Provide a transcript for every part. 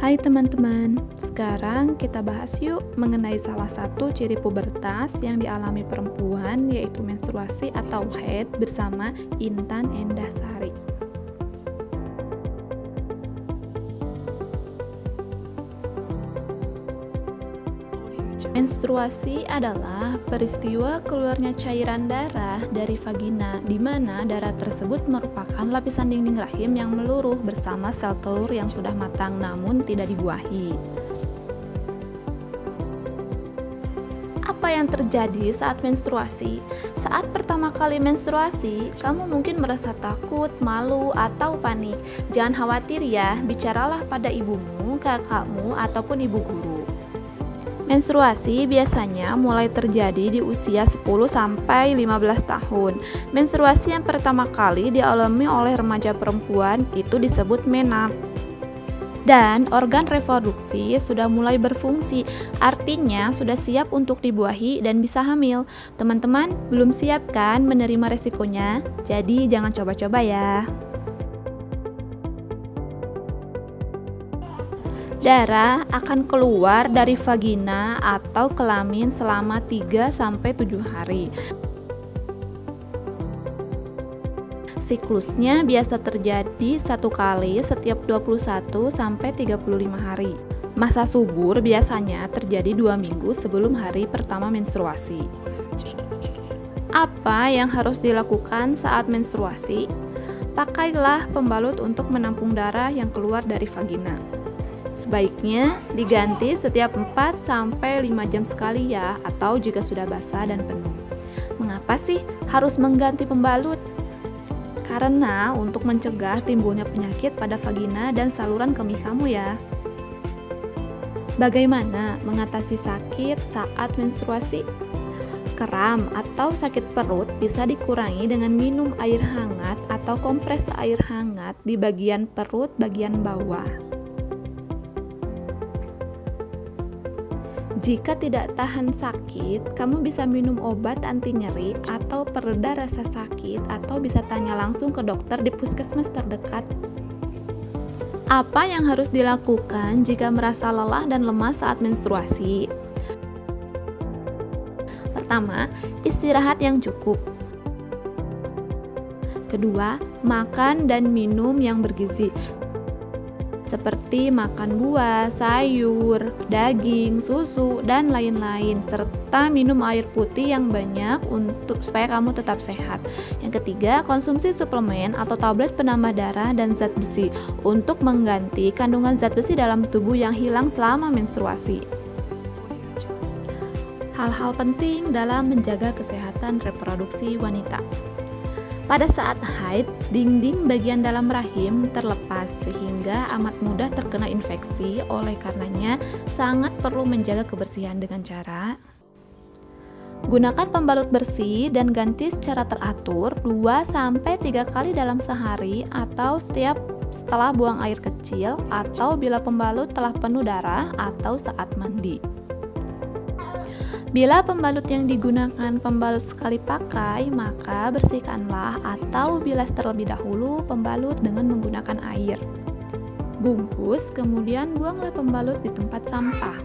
Hai teman-teman, sekarang kita bahas yuk mengenai salah satu ciri pubertas yang dialami perempuan, yaitu menstruasi atau haid bersama Intan Endah Sari. Menstruasi adalah peristiwa keluarnya cairan darah dari vagina, di mana darah tersebut merupakan lapisan dinding rahim yang meluruh bersama sel telur yang sudah matang namun tidak dibuahi. Apa yang terjadi saat menstruasi? Saat pertama kali menstruasi, kamu mungkin merasa takut, malu, atau panik. Jangan khawatir ya, bicaralah pada ibumu, kakakmu, ataupun ibu guru. Menstruasi biasanya mulai terjadi di usia 10-15 tahun. Menstruasi yang pertama kali dialami oleh remaja perempuan itu disebut menarche. Dan organ reproduksi sudah mulai berfungsi, artinya sudah siap untuk dibuahi dan bisa hamil. Teman-teman belum siap kan menerima resikonya? Jadi jangan coba-coba ya. Darah akan keluar dari vagina atau kelamin selama 3-7 hari. Siklusnya biasa terjadi satu kali setiap 21-35 hari. Masa subur biasanya terjadi 2 minggu sebelum hari pertama menstruasi. Apa yang harus dilakukan saat menstruasi? Pakailah pembalut untuk menampung darah yang keluar dari vagina. Sebaiknya diganti setiap 4-5 jam sekali ya, atau jika sudah basah dan penuh. Mengapa sih harus mengganti pembalut? Karena untuk mencegah timbulnya penyakit pada vagina dan saluran kemih kamu ya. Bagaimana mengatasi sakit saat menstruasi? Kram atau sakit perut bisa dikurangi dengan minum air hangat atau kompres air hangat di bagian perut bagian bawah. Jika tidak tahan sakit, kamu bisa minum obat anti nyeri atau pereda rasa sakit, atau bisa tanya langsung ke dokter di puskesmas terdekat. Apa yang harus dilakukan jika merasa lelah dan lemas saat menstruasi? Pertama, istirahat yang cukup. Kedua, makan dan minum yang bergizi, seperti makan buah, sayur, daging, susu, dan lain-lain, serta minum air putih yang banyak supaya kamu tetap sehat. Yang ketiga, konsumsi suplemen atau tablet penambah darah dan zat besi untuk mengganti kandungan zat besi dalam tubuh yang hilang selama menstruasi. Hal-hal penting dalam menjaga kesehatan reproduksi wanita. Pada saat haid, dinding bagian dalam rahim terlepas sehingga amat mudah terkena infeksi. Oleh karenanya, sangat perlu menjaga kebersihan dengan cara gunakan pembalut bersih dan ganti secara teratur 2-3 kali dalam sehari, atau setelah buang air kecil, atau bila pembalut telah penuh darah, atau saat mandi. Bila pembalut yang digunakan pembalut sekali pakai, maka bersihkanlah atau bilas terlebih dahulu pembalut dengan menggunakan air. Bungkus, kemudian buanglah pembalut di tempat sampah.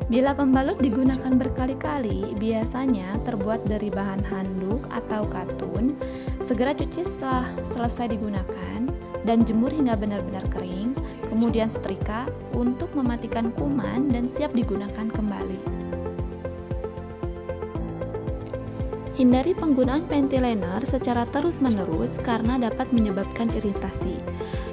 Bila pembalut digunakan berkali-kali, biasanya terbuat dari bahan handuk atau katun, segera cuci setelah selesai digunakan dan jemur hingga benar-benar kering. Kemudian setrika untuk mematikan kuman dan siap digunakan kembali. Hindari penggunaan panty liner secara terus-menerus karena dapat menyebabkan iritasi.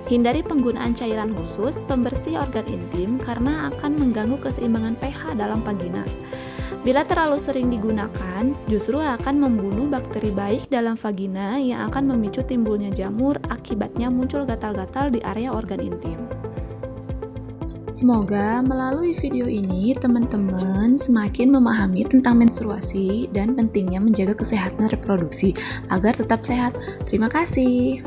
Hindari penggunaan cairan khusus pembersih organ intim karena akan mengganggu keseimbangan pH dalam vagina. Bila terlalu sering digunakan, justru akan membunuh bakteri baik dalam vagina yang akan memicu timbulnya jamur, akibatnya muncul gatal-gatal di area organ intim. Semoga melalui video ini teman-teman semakin memahami tentang menstruasi dan pentingnya menjaga kesehatan reproduksi agar tetap sehat. Terima kasih.